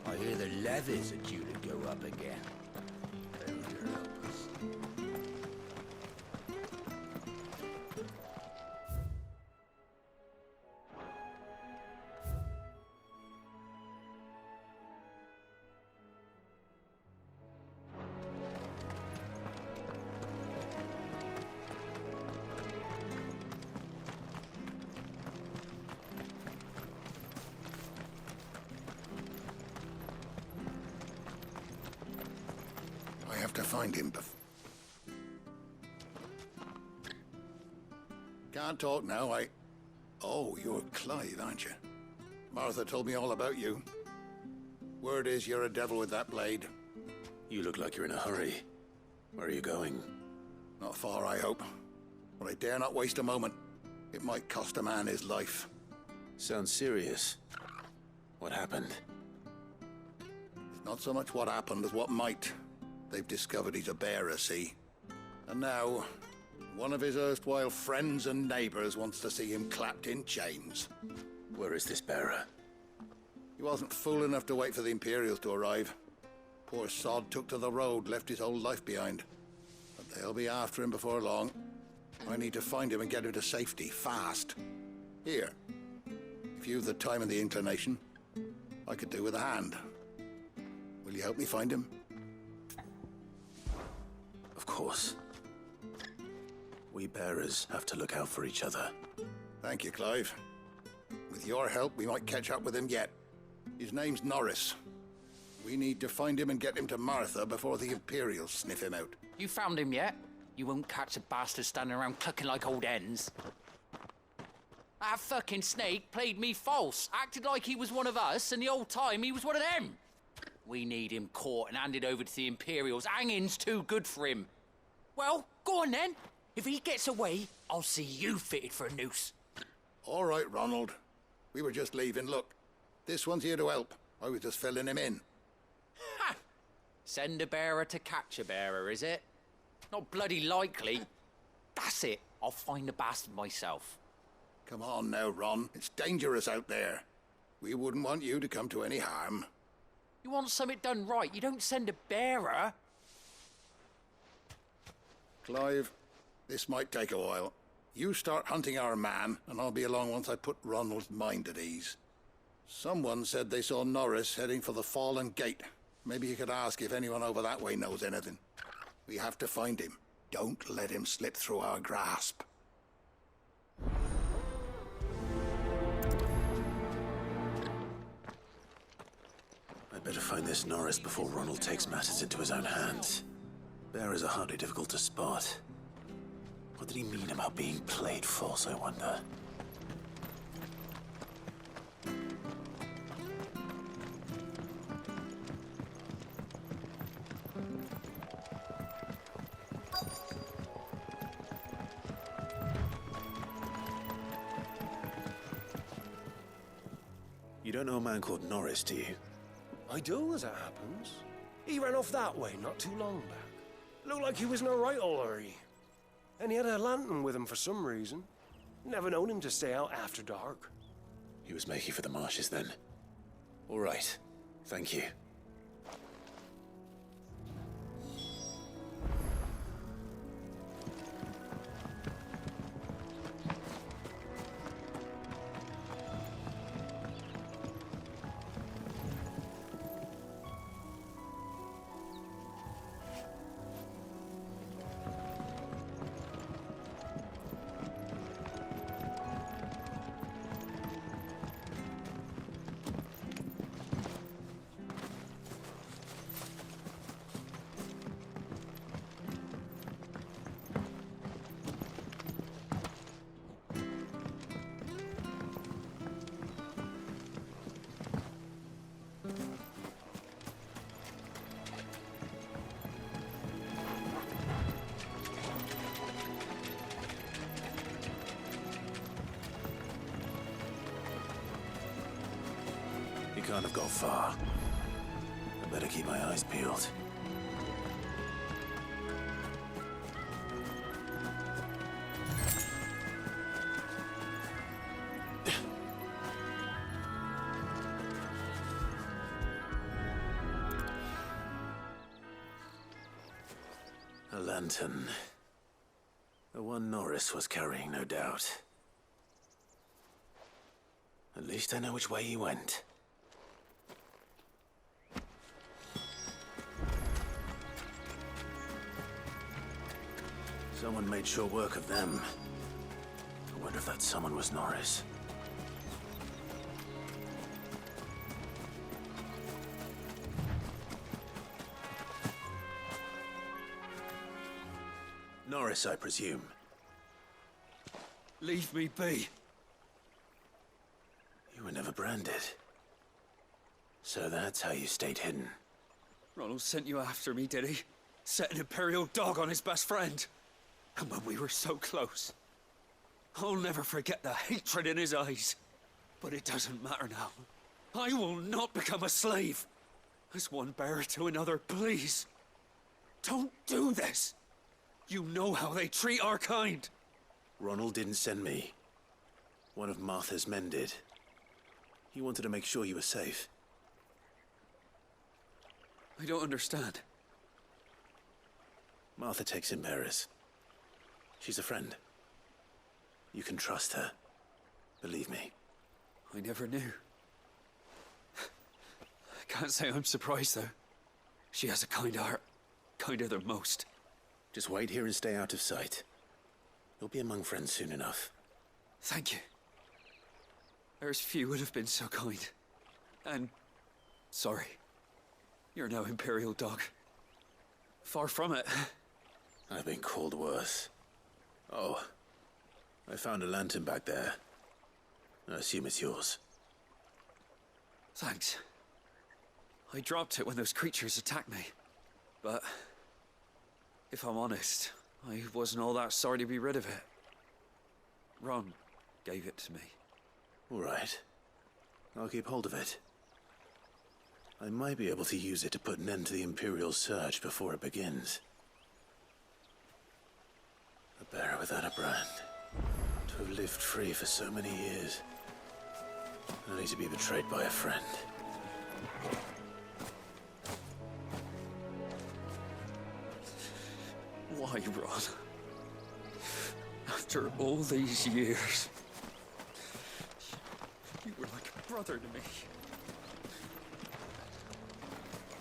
I hear the levies are due to go up again. Failure help us. I have to find him Can't talk now, Oh, you're Clive, aren't you? Martha told me all about you. Word is you're a devil with that blade. You look like you're in a hurry. Where are you going? Not far, I hope. But I dare not waste a moment. It might cost a man his life. Sounds serious. What happened? It's not so much what happened as what might. They've discovered he's a bearer, see? And now, one of his erstwhile friends and neighbors wants to see him clapped in chains. Where is this bearer? He wasn't fool enough to wait for the Imperials to arrive. Poor sod took to the road, left his whole life behind. But they'll be after him before long. I need to find him and get him to safety, fast. Here, if you've the time and the inclination, I could do with a hand. Will you help me find him? Of course. We bearers have to look out for each other. Thank you, Clive. With your help, we might catch up with him yet. His name's Norris. We need to find him and get him to Martha before the Imperials sniff him out. You found him yet? You won't catch a bastard standing around clucking like old hens. That fucking snake played me false, acted like he was one of us, and the old time he was one of them. We need him caught and handed over to the Imperials. Hanging's too good for him. Well, go on then. If he gets away, I'll see you fitted for a noose. All right, Ronald. We were just leaving. Look, this one's here to help. I was just filling him in. Ha! Send a bearer to catch a bearer, is it? Not bloody likely. That's it. I'll find the bastard myself. Come on now, Ron. It's dangerous out there. We wouldn't want you to come to any harm. You want something done right, you don't send a bearer. Clive, this might take a while. You start hunting our man, and I'll be along once I put Ronald's mind at ease. Someone said they saw Norris heading for the Fallen Gate. Maybe you could ask if anyone over that way knows anything. We have to find him. Don't let him slip through our grasp. I'd better find this Norris before Ronald takes matters into his own hands. Bearers are hardly difficult to spot. What did he mean about being played false, I wonder? You don't know a man called Norris, do you? I do, as it happens. He ran off that way not too long back. Looked like he was in a right old hurry. And he had a lantern with him for some reason. Never known him to stay out after dark. He was making for the marshes then. All right. Thank you. He can't have gone far. I better keep my eyes peeled. A lantern. The one Norris was carrying, no doubt. At least I know which way he went. Someone made short work of them. I wonder if that someone was Norris. Norris, I presume. Leave me be. You were never branded. So that's how you stayed hidden. Ronald sent you after me, did he? Set an Imperial dog on his best friend. And when we were so close. I'll never forget the hatred in his eyes. But it doesn't matter now. I will not become a slave. As one bearer to another, please. Don't do this. You know how they treat our kind. Ronald didn't send me. One of Martha's men did. He wanted to make sure you were safe. I don't understand. Martha takes in bearers. She's a friend. You can trust her. Believe me. I never knew. I can't say I'm surprised, though. She has a kind heart. Kinder than most. Just wait here and stay out of sight. You'll be among friends soon enough. Thank you. There's few would have been so kind. And sorry. You're no Imperial dog. Far from it. I've been called worse. Oh, I found a lantern back there. I assume it's yours. Thanks. I dropped it when those creatures attacked me. But if I'm honest, I wasn't all that sorry to be rid of it. Ron gave it to me. All right. I'll keep hold of it. I might be able to use it to put an end to the Imperial search before it begins. A bearer without a brand. To have lived free for so many years. Only to be betrayed by a friend. Why, Ron? After all these years, you were like a brother to me.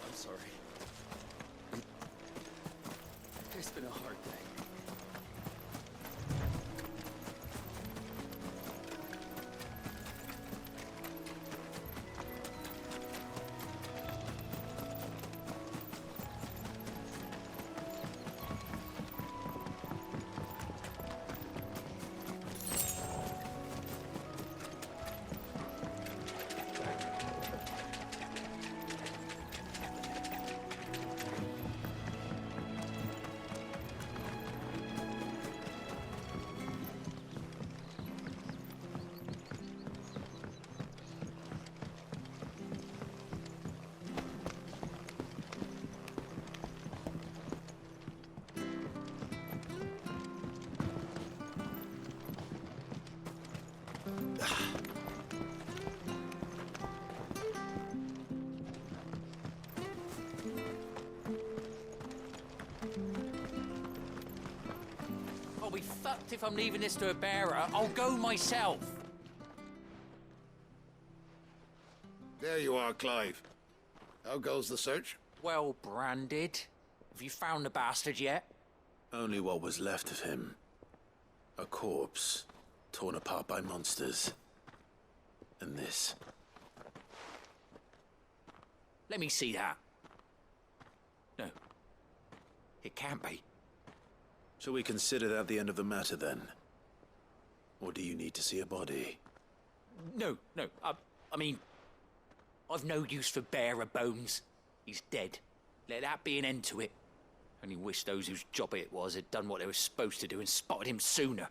I'm sorry. It's been a hard day. I'll be fucked if I'm leaving this to a bearer. I'll go myself. There you are, Clive. How goes the search? Well branded. Have you found the bastard yet? Only what was left of him. A corpse, torn apart by monsters. And this. Let me see that. No. It can't be. Shall we consider that the end of the matter, then? Or do you need to see a body? No. I mean, I've no use for bearer bones. He's dead. Let that be an end to it. Only wish those whose job it was had done what they were supposed to do and spotted him sooner.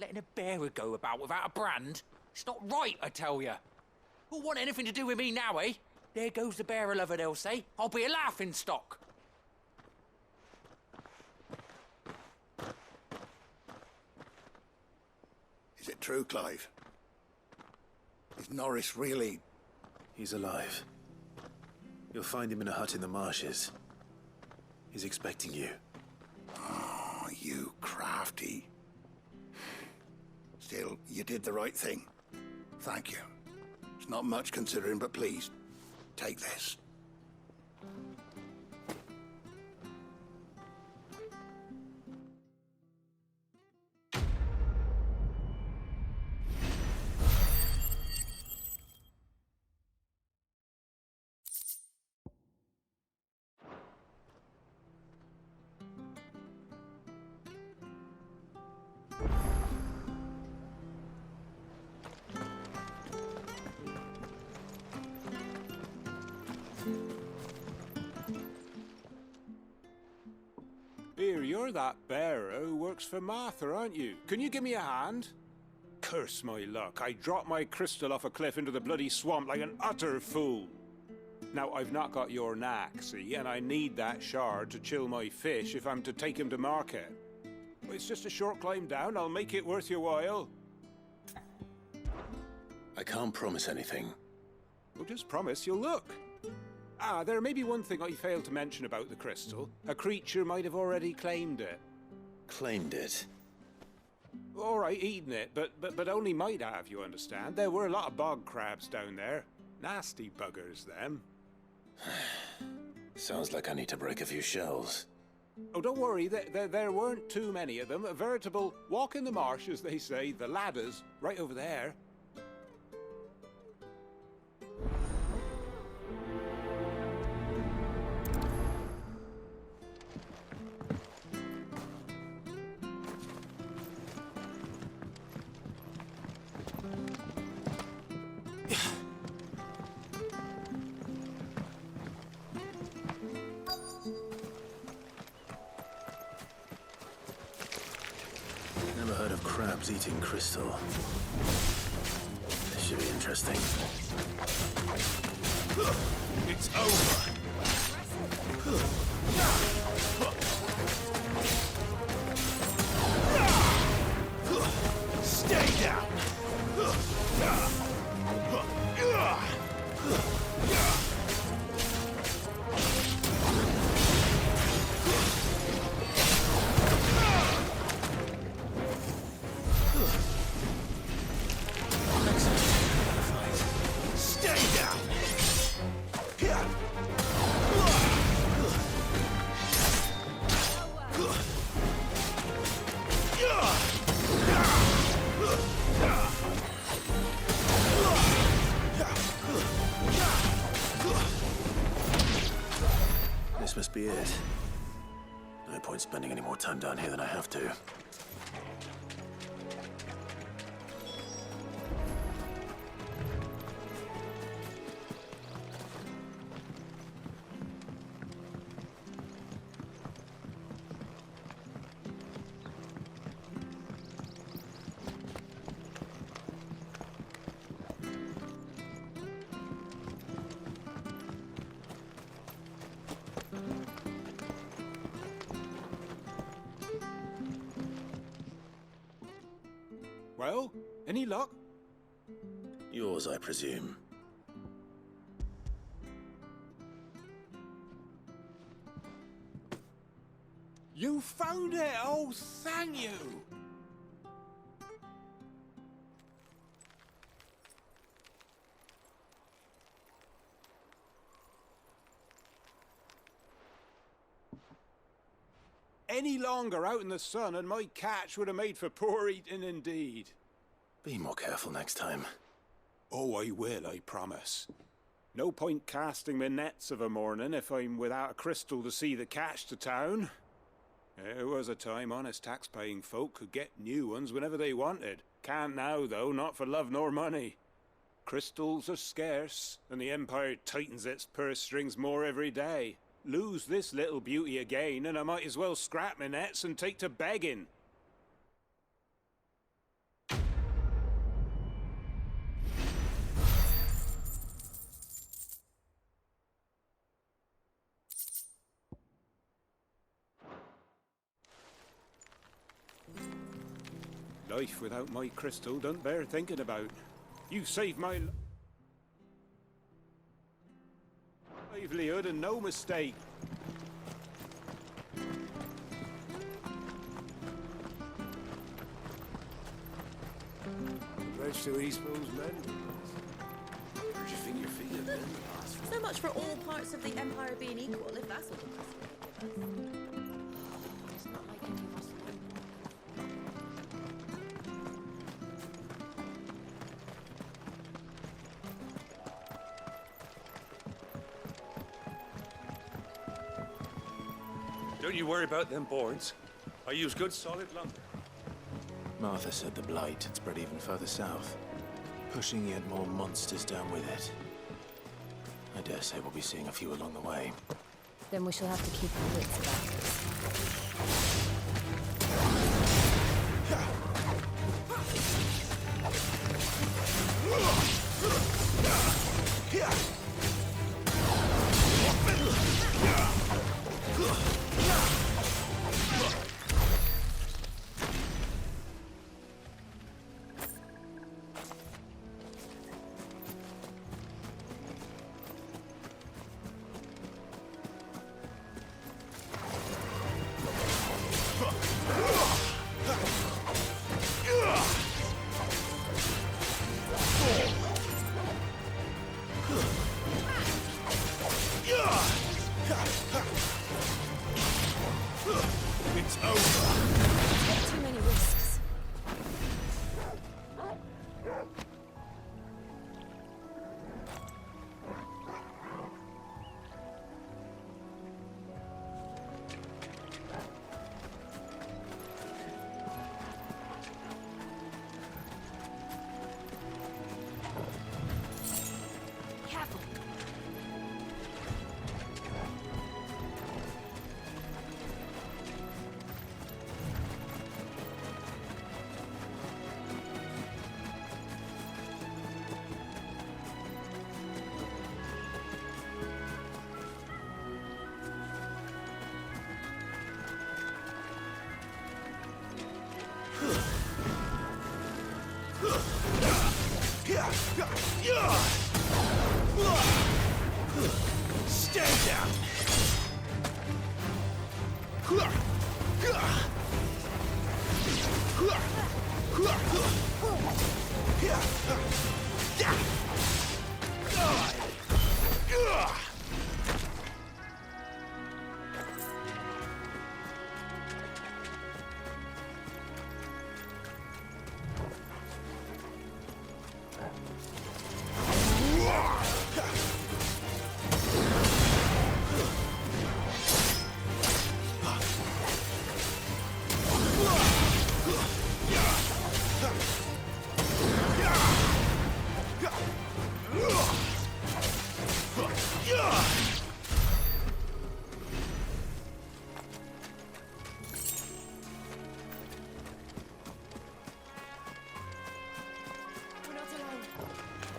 Letting a bearer go about without a brand? It's not right, I tell you. Who'll want anything to do with me now, eh? There goes the bearer lover, they'll say. I'll be a laughing stock. Is it true, Clive? Is Norris really... He's alive. You'll find him in a hut in the marshes. He's expecting you. You crafty. Still, you did the right thing. Thank you. It's not much considering, but please, take this. Here, you're that bearer who works for Martha, aren't you? Can you give me a hand? Curse my luck, I dropped my crystal off a cliff into the bloody swamp like an utter fool. Now, I've not got your knack, see, and I need that shard to chill my fish if I'm to take him to market. It's just a short climb down, I'll make it worth your while. I can't promise anything. Well, just promise you'll look. Ah, there may be one thing I failed to mention about the crystal. A creature might have already claimed it. Claimed it? All right, eaten it, but only might have, you understand. There were a lot of bog crabs down there. Nasty buggers, them. Sounds like I need to break a few shells. Oh, don't worry, there weren't too many of them. A veritable walk in the marsh, as they say. The ladders, right over there. Never heard of crabs eating crystal. This should be interesting. It's over. Stay down! This must be it. No point spending any more time down here than I have to. Well, any luck? Yours, I presume. You found it! Oh, thank you! Any longer out in the sun and my catch would have made for poor eating indeed. Be more careful next time. Oh, I will, I promise. No point casting my nets of a morning if I'm without a crystal to see the catch to town. There was a time honest tax-paying folk could get new ones whenever they wanted. Can't now, though, not for love nor money. Crystals are scarce, and the Empire tightens its purse strings more every day. Lose this little beauty again, and I might as well scrap my nets and take to begging. Life without my crystal don't bear thinking about. You saved my livelihood and no mistake. Search to East Bow's men. Where'd you think your feet have been the past? So much for all parts of the Empire being equal, if that's what the President would give us. It's not like any of us Don't you worry about them boards. I use good solid lumber. Martha said the blight had spread even further south, pushing yet more monsters down with it. I dare say we'll be seeing a few along the way. Then we shall have to keep our wits about too many risks. Careful. Stay down!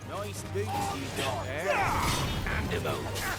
Nice boots you got there. And a boat.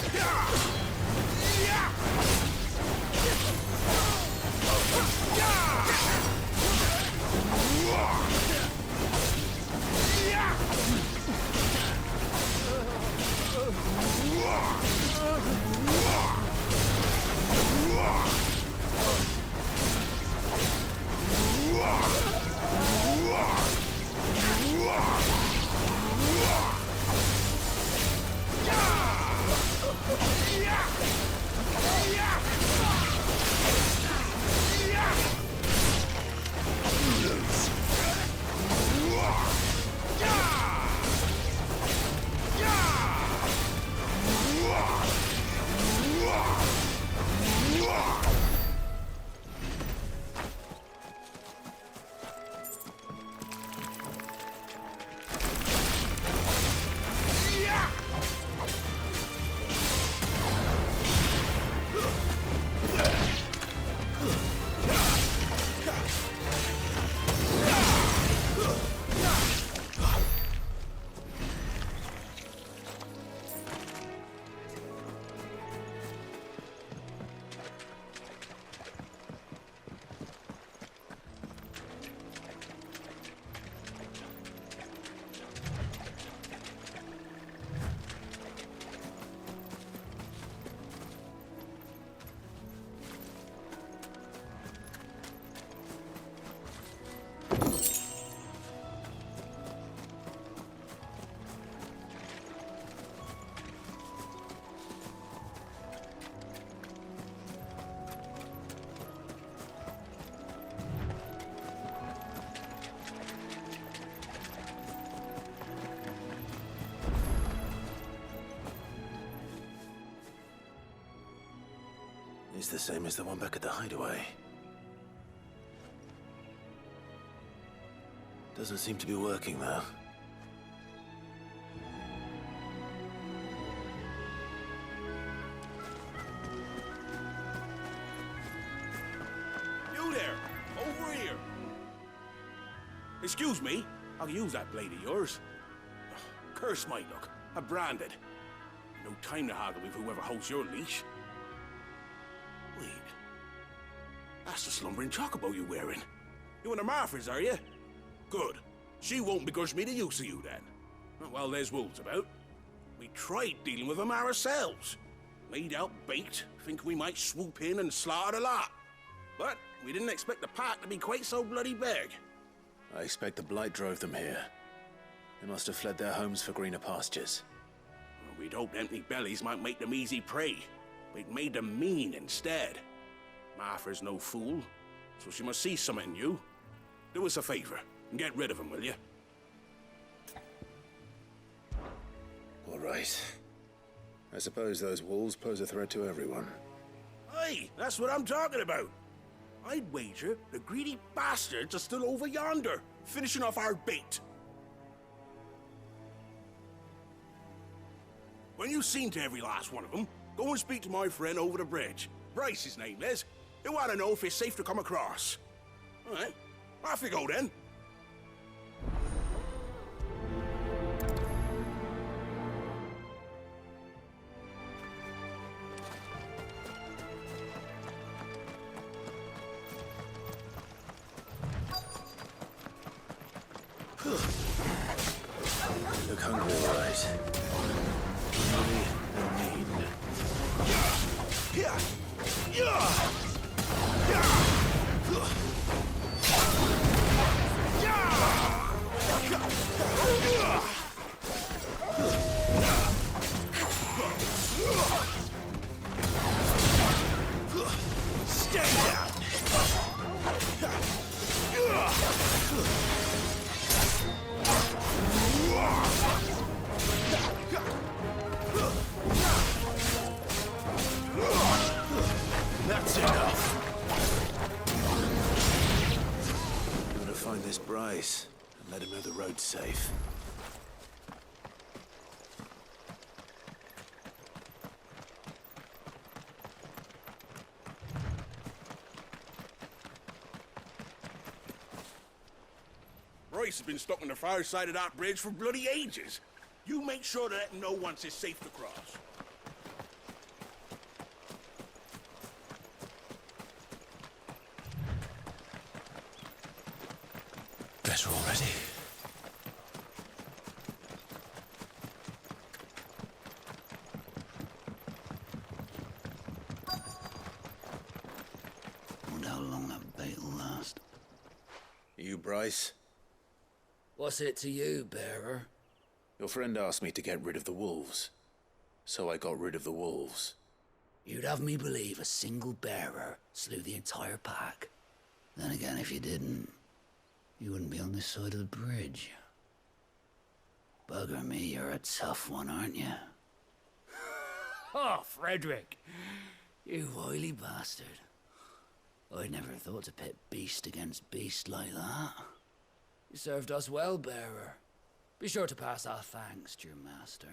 is the same as the one back at the hideaway. Doesn't seem to be working, though. You there! Over here! Excuse me, I can use that blade of yours. Curse my luck. I'm branded. No time to haggle with whoever holds your leash. Wait. That's the slumbering chocobo you're wearing. You and the Marthas, are you? Good. She won't begrudge me the use of you, then. Well, there's wolves about. We tried dealing with them ourselves. Laid out bait, thinking we might swoop in and slaughter the lot. But we didn't expect the pack to be quite so bloody big. I expect the blight drove them here. They must have fled their homes for greener pastures. Well, we'd hoped empty bellies might make them easy prey. But it made them mean instead. Martha's no fool, so she must see something in you. Do us a favor and get rid of them, will you? All right. I suppose those wolves pose a threat to everyone. Aye, that's what I'm talking about. I'd wager the greedy bastards are still over yonder, finishing off our bait. When you've seen to every last one of them, go and speak to my friend over the bridge. Bryce, his name is. He'll want to know if it's safe to come across. All right, off you go then. Look hungry, all right. Hungry and mean. Stay down! That's enough. I'm gonna find this Bryce and let him know the road's safe. Bryce has been stuck on the far side of that bridge for bloody ages. You make sure to let him know once it's safe to cross. Better already. Wonder how long that bait will last. You, Bryce? What's it to you, bearer? Your friend asked me to get rid of the wolves, so I got rid of the wolves. You'd have me believe a single bearer slew the entire pack. Then again, if you didn't, you wouldn't be on this side of the bridge. Bugger me, you're a tough one, aren't you? Oh, Frederick! You wily bastard. I'd never thought to pit beast against beast like that. You served us well, bearer. Be sure to pass our thanks to your master.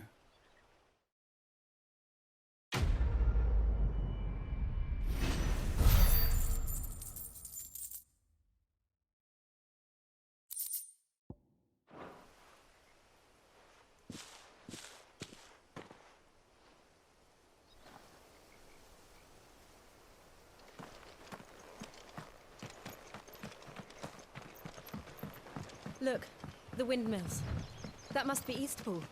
Look, the windmills. That must be Eastpool.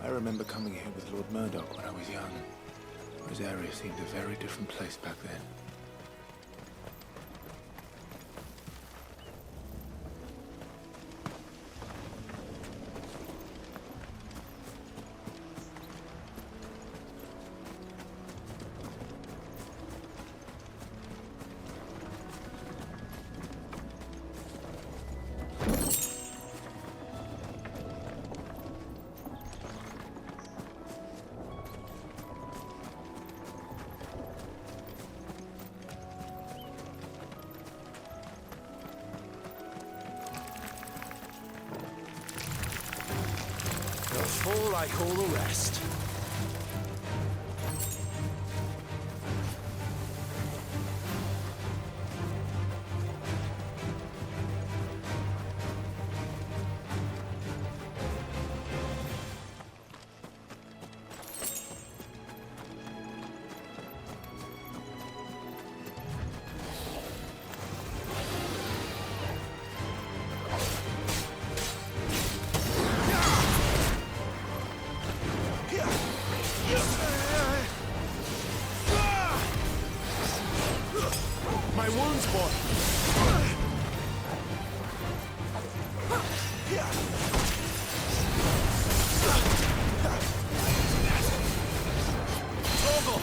I remember coming here with Lord Murdoch when I was young. This area seemed a very different place back then. like all the rest. My wounds, boy. Toggle.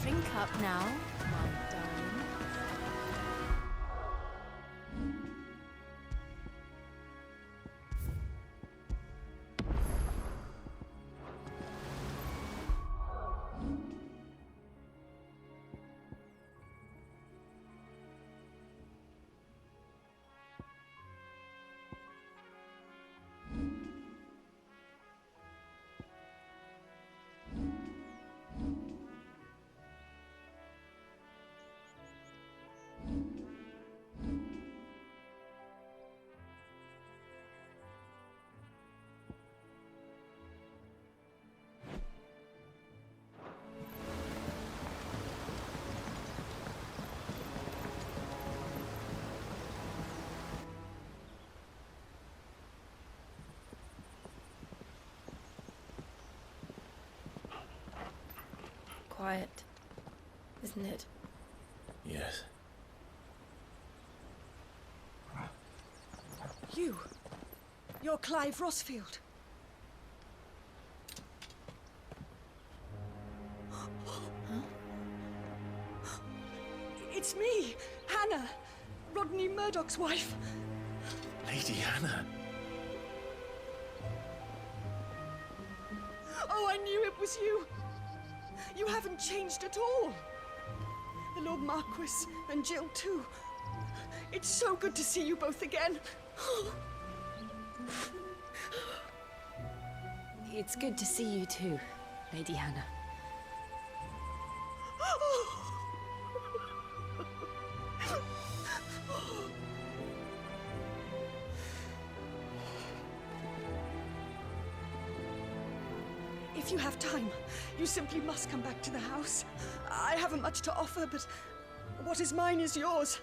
Drink up now, my darling. quiet, isn't it? Yes. You're Clive Rossfield. It's me, Hannah, Rodney Murdoch's wife. Lady Hannah. Oh, I knew it was you. You haven't changed at all. The Lord Marquis and Jill too. It's so good to see you both again. It's good to see you too, Lady Hannah. If you have time, you simply must come back to the house. I haven't much to offer, but what is mine is yours.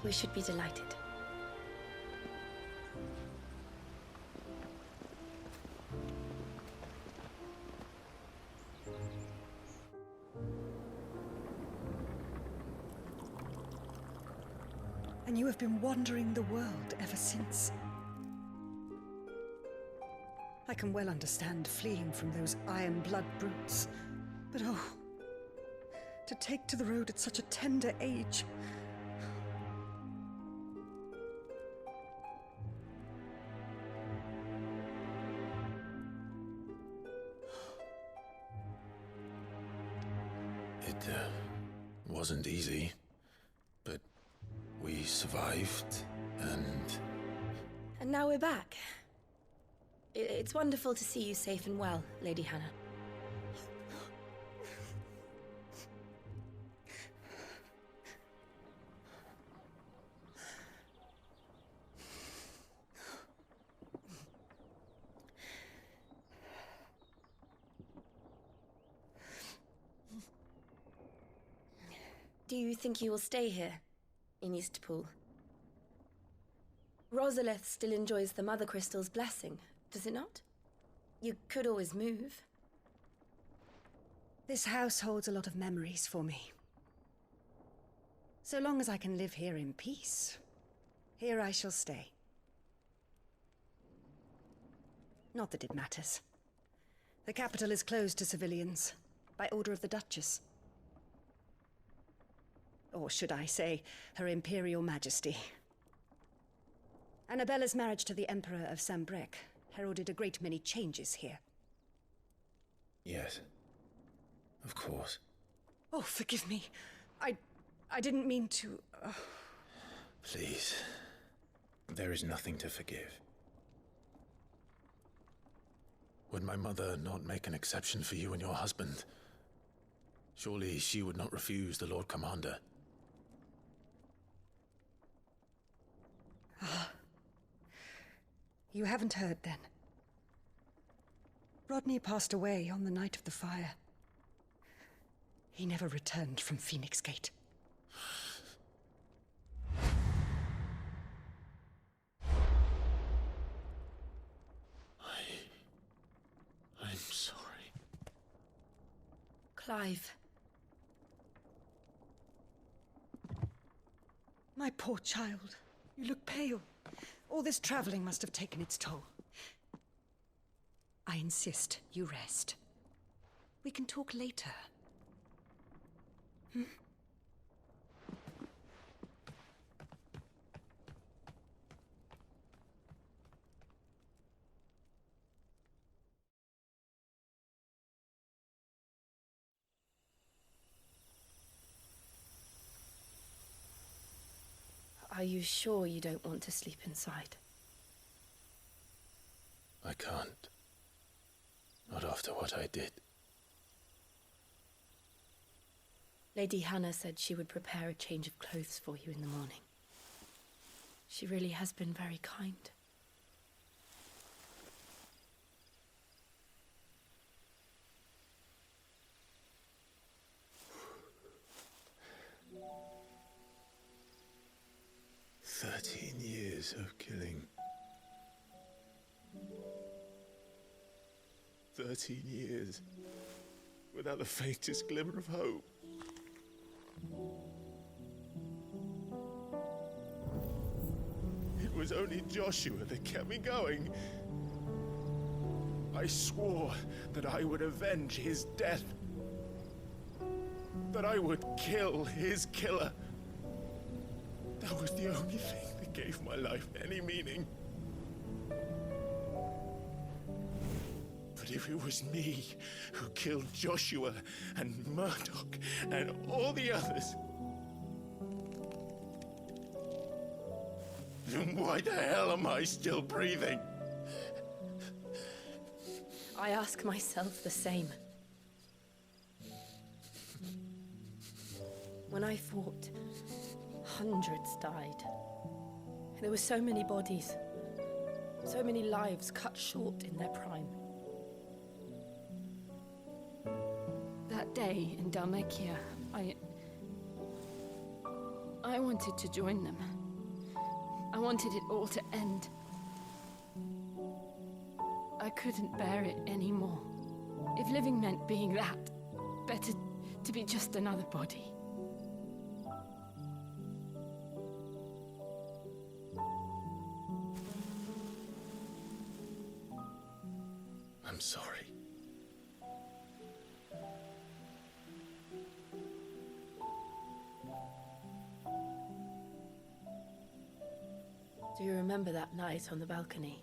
We should be delighted. And you have been wandering the world ever since. I can well understand fleeing from those iron blood brutes, but oh, to take to the road at such a tender age. It wasn't easy, but we survived, and... And now we're back. It's wonderful to see you safe and well, Lady Hannah. Do you think you will stay here, in Eastpool? Rosalith still enjoys the Mother Crystal's blessing, does it not? You could always move. This house holds a lot of memories for me. So long as I can live here in peace, here I shall stay. Not that it matters. The capital is closed to civilians, by order of the Duchess. Or should I say, Her Imperial Majesty. Annabella's marriage to the Emperor of Sambrec heralded a great many changes here. Yes. Of course. Oh, forgive me. I didn't mean to... Please. There is nothing to forgive. Would my mother not make an exception for you and your husband? Surely she would not refuse the Lord Commander. You haven't heard, then. Rodney passed away on the night of the fire. He never returned from Phoenix Gate. I'm sorry. Clive. My poor child. You look pale. All this traveling must have taken its toll. I insist you rest. We can talk later. Hmm? Are you sure you don't want to sleep inside? I can't. Not after what I did. Lady Hannah said she would prepare a change of clothes for you in the morning. She really has been very kind. "13 years of killing. 13 years without the faintest glimmer of hope. It was only Joshua that kept me going. I swore that I would avenge his death. That I would kill his killer. That was the only thing that gave my life any meaning. But if it was me who killed Joshua and Murdoch and all the others, then why the hell am I still breathing? I ask myself the same. When I fought, hundreds died. There were so many bodies, so many lives cut short in their prime. That day in Dalmekia, I wanted to join them. I wanted it all to end. I couldn't bear it anymore. If living meant being that, better to be just another body. I'm sorry. Do you remember that night on the balcony?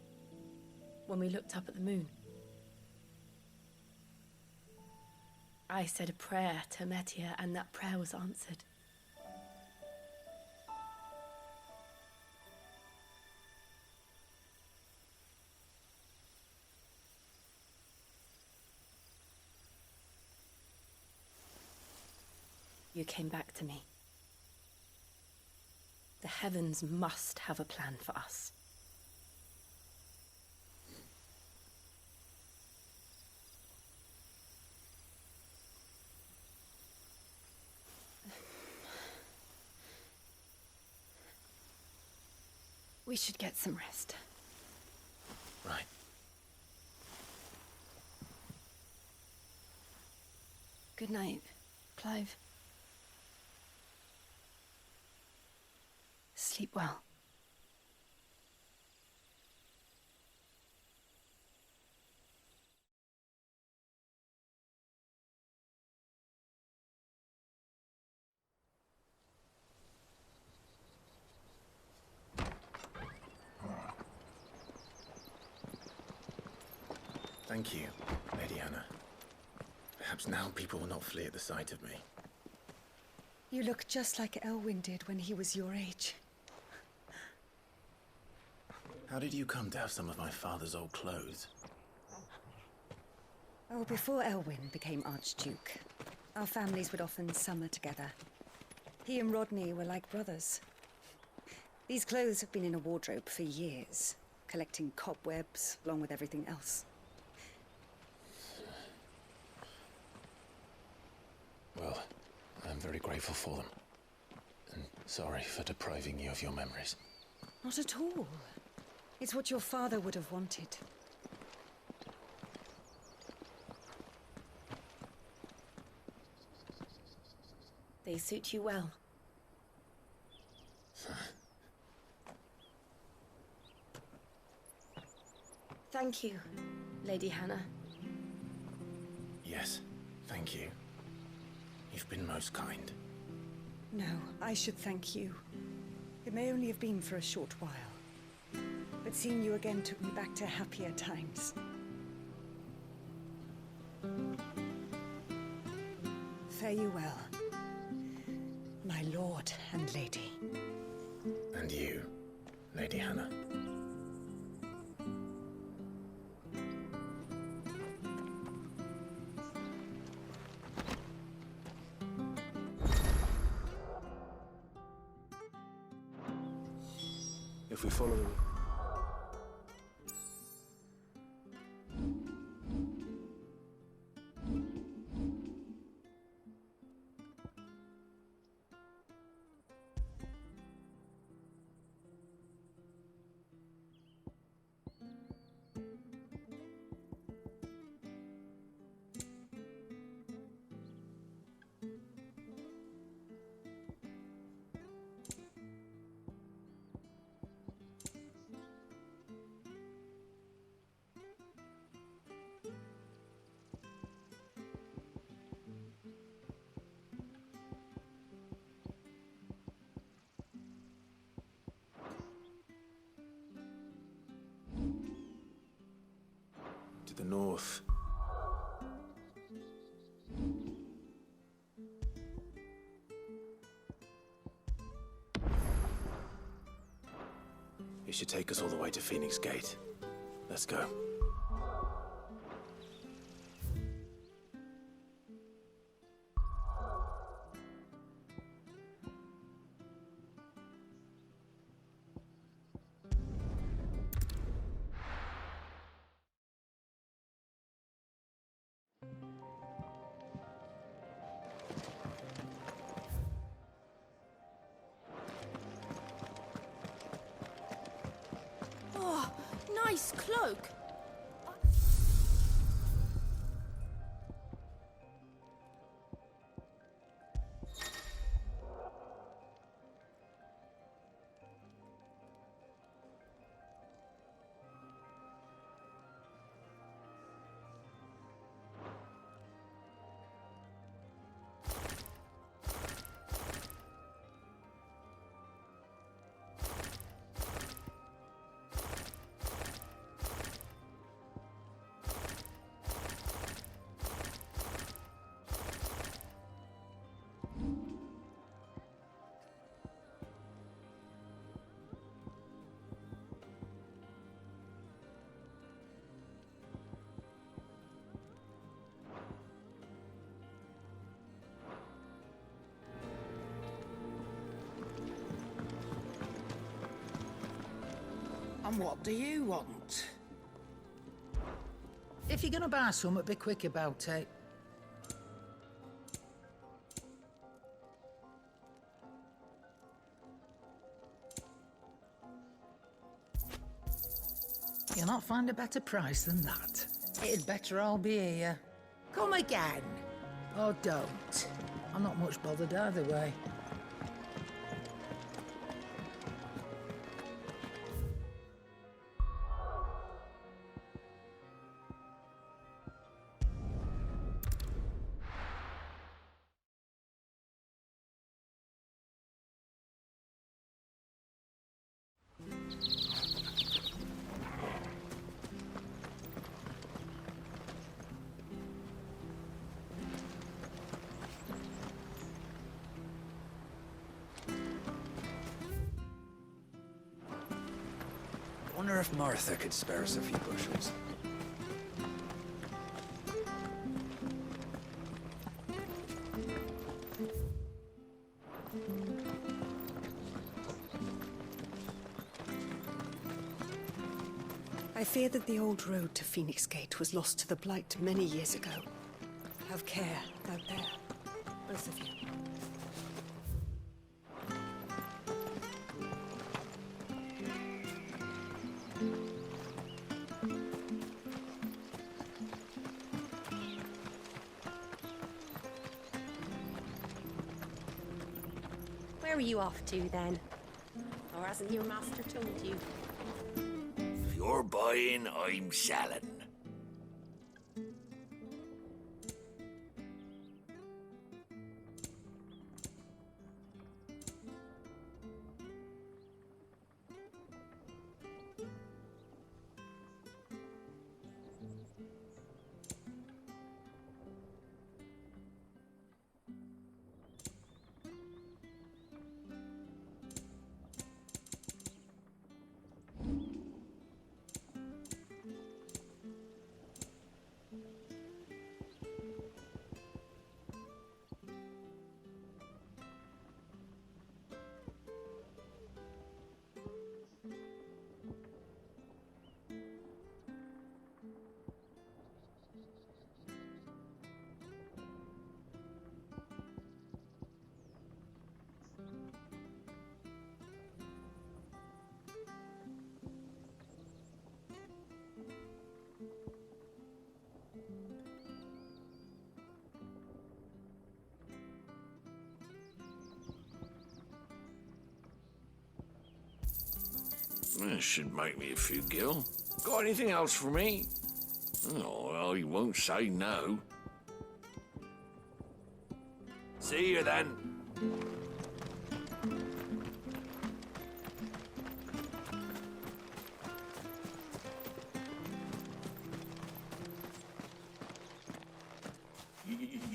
When we looked up at the moon? I said a prayer to Metia, and that prayer was answered. You came back to me. The heavens must have a plan for us. We should get some rest. Right. Good night, Clive. Sleep well. Thank you, Lady Hannah. Perhaps now people will not flee at the sight of me. You look just like Elwyn did when he was your age. How did you come to have some of my father's old clothes? Oh, before Elwyn became Archduke, our families would often summer together. He and Rodney were like brothers. These clothes have been in a wardrobe for years, collecting cobwebs along with everything else. Well, I'm very grateful for them. And sorry for depriving you of your memories. Not at all. It's what your father would have wanted. They suit you well. Thank you, Lady Hannah. Yes, thank you. You've been most kind. No, I should thank you. It may only have been for a short while, but seeing you again took me back to happier times. Fare you well, my lord and lady. And you, Lady Hannah. If we follow them. the north. It should take us all the way to Phoenix Gate. Let's go. Oh, nice cloak. And what do you want? If you're gonna buy something, be quick about it. You'll not find a better price than that. It'd better all be here. Come again. Or don't. I'm not much bothered either way. Wonder if Martha could spare us a few bushels. I fear that the old road to Phoenix Gate was lost to the Blight many years ago. Have care out there, both of you. Where are you off to then? Or hasn't your master told you? If you're buying, I'm selling. This should make me a few gil. Got anything else for me? Oh, well, he won't say no. See you then.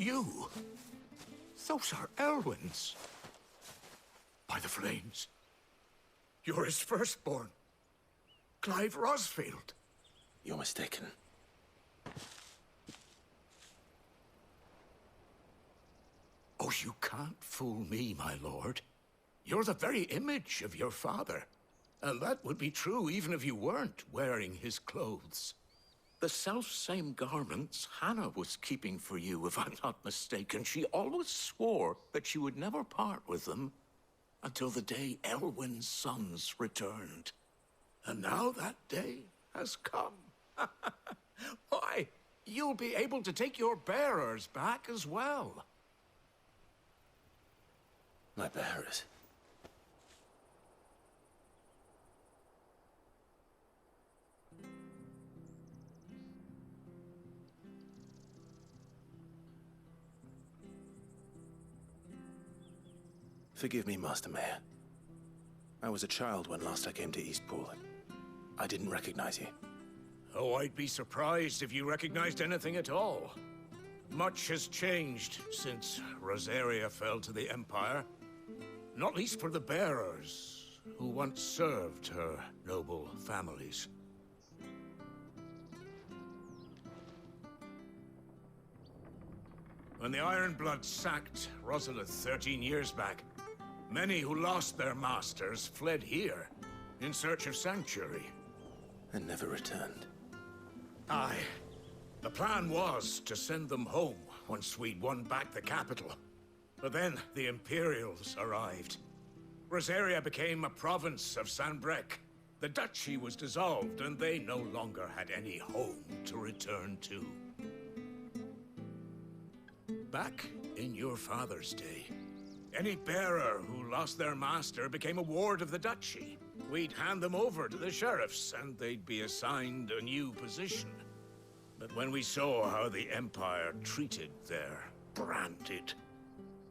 You? Those are Elwyn's. By the flames. You're his firstborn. Clive Rosfield. You're mistaken. Oh, you can't fool me, my lord. You're the very image of your father. And that would be true even if you weren't wearing his clothes. The self-same garments Hannah was keeping for you, if I'm not mistaken. She always swore that she would never part with them until the day Elwyn's sons returned. And now that day has come. Why, you'll be able to take your bearers back as well. My bearers? Forgive me, Master Mayor. I was a child when last I came to Eastpool. I didn't recognize you. Oh, I'd be surprised if you recognized anything at all. Much has changed since Rosaria fell to the Empire. Not least for the bearers, who once served her noble families. When the Ironbloods sacked Rosalith 13 years back, many who lost their masters fled here in search of sanctuary. And never returned. Aye. The plan was to send them home once we'd won back the capital. But then the Imperials arrived. Rosaria became a province of Sanbreque. The duchy was dissolved, and they no longer had any home to return to. Back in your father's day, any bearer who lost their master became a ward of the duchy. We'd hand them over to the sheriffs, and they'd be assigned a new position. But when we saw how the Empire treated their branded,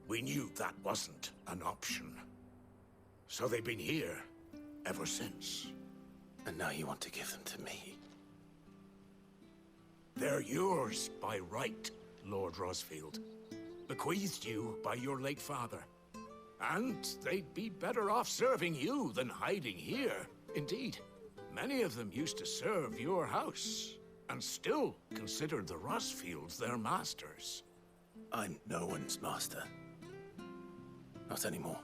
we knew that wasn't an option. So they've been here ever since. And now you want to give them to me? They're yours by right, Lord Rosfield. Bequeathed you by your late father. And they'd be better off serving you than hiding here. Indeed, many of them used to serve your house, and still considered the Rosfields their masters. I'm no one's master. Not anymore.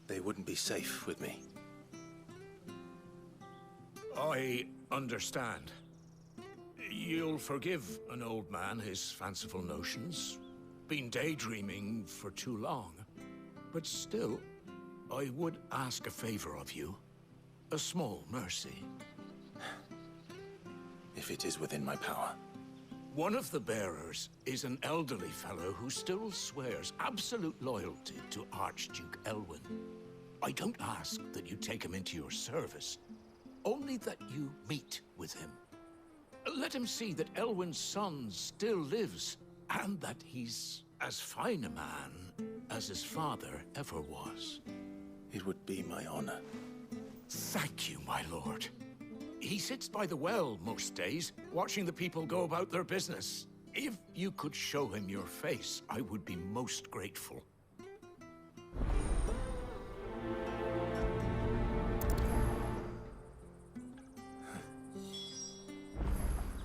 They wouldn't be safe with me. I understand. You'll forgive an old man his fanciful notions. Been daydreaming for too long. But still, I would ask a favor of you. A small mercy. If it is within my power. One of the bearers is an elderly fellow who still swears absolute loyalty to Archduke Elwyn. I don't ask that you take him into your service, only that you meet with him. Let him see that Elwyn's son still lives, and that he's as fine a man as his father ever was. It would be my honor. Thank you, my lord. He sits by the well most days, watching the people go about their business. If you could show him your face, I would be most grateful.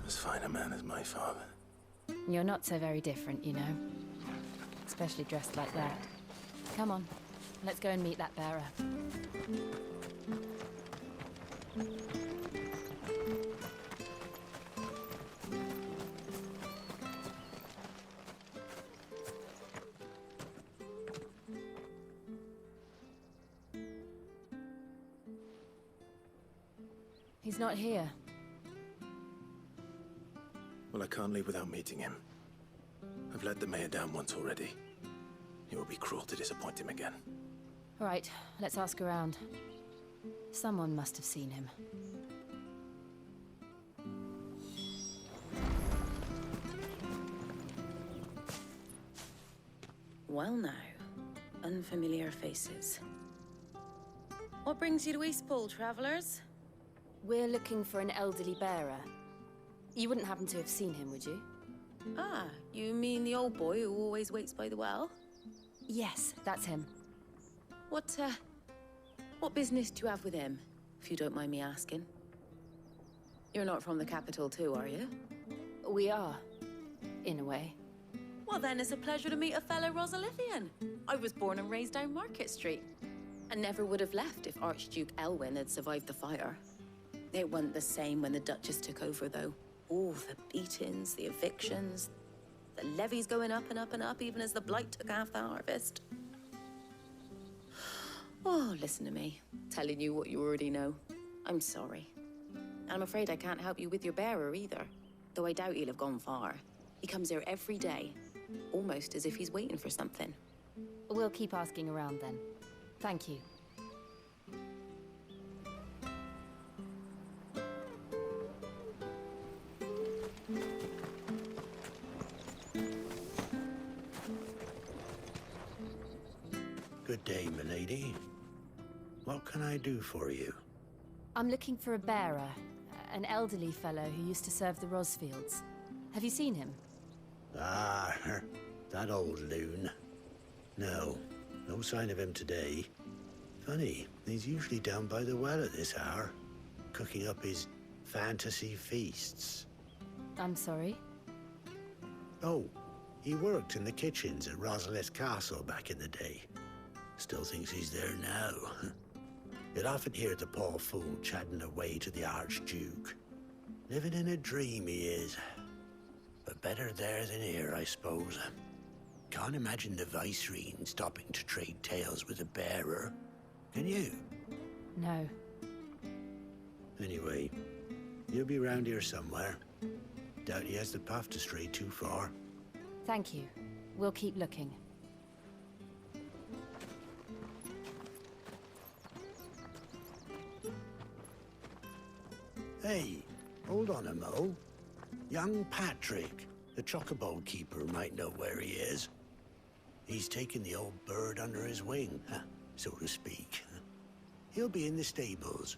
As fine a man as my father. You're not so very different, you know. Especially dressed like that. Come on, let's go and meet that bearer. He's not here. Well, I can't leave without meeting him. I've let the mayor down once already. It would be cruel to disappoint him again. All right, let's ask around. Someone must have seen him. Well now, unfamiliar faces. What brings you to Eastpool, travelers? We're looking for an elderly bearer. You wouldn't happen to have seen him, would you? Ah, you mean the old boy who always waits by the well? Yes, that's him. What business do you have with him, if you don't mind me asking? You're not from the capital too, are you? We are, in a way. Well then, it's a pleasure to meet a fellow Rosalifian. I was born and raised down Market Street. And never would have left if Archduke Elwyn had survived the fire. It wasn't the same when the Duchess took over, though. All the beatings, the evictions, the levies going up and up and up, even as the Blight took half the harvest. Oh, listen to me, telling you what you already know. I'm sorry. I'm afraid I can't help you with your bearer either, though I doubt he'll have gone far. He comes here every day, almost as if he's waiting for something. We'll keep asking around then. Thank you. Good day, milady. What can I do for you? I'm looking for a bearer, an elderly fellow who used to serve the Rosfields. Have you seen him? Ah, that old loon. No sign of him today. Funny, he's usually down by the well at this hour, cooking up his fantasy feasts. I'm sorry? Oh, he worked in the kitchens at Rosalith Castle back in the day. Still thinks he's there now. You'd often hear the poor fool chatting away to the Archduke. Living in a dream he is. But better there than here, I suppose. Can't imagine the Vicereine stopping to trade tales with a bearer. Can you? No. Anyway, he'll be round here somewhere. Doubt he has the path to stray too far. Thank you. We'll keep looking. Hey, hold on a mo. Young Patrick, the chocobo keeper, might know where he is. He's taken the old bird under his wing, so to speak. He'll be in the stables,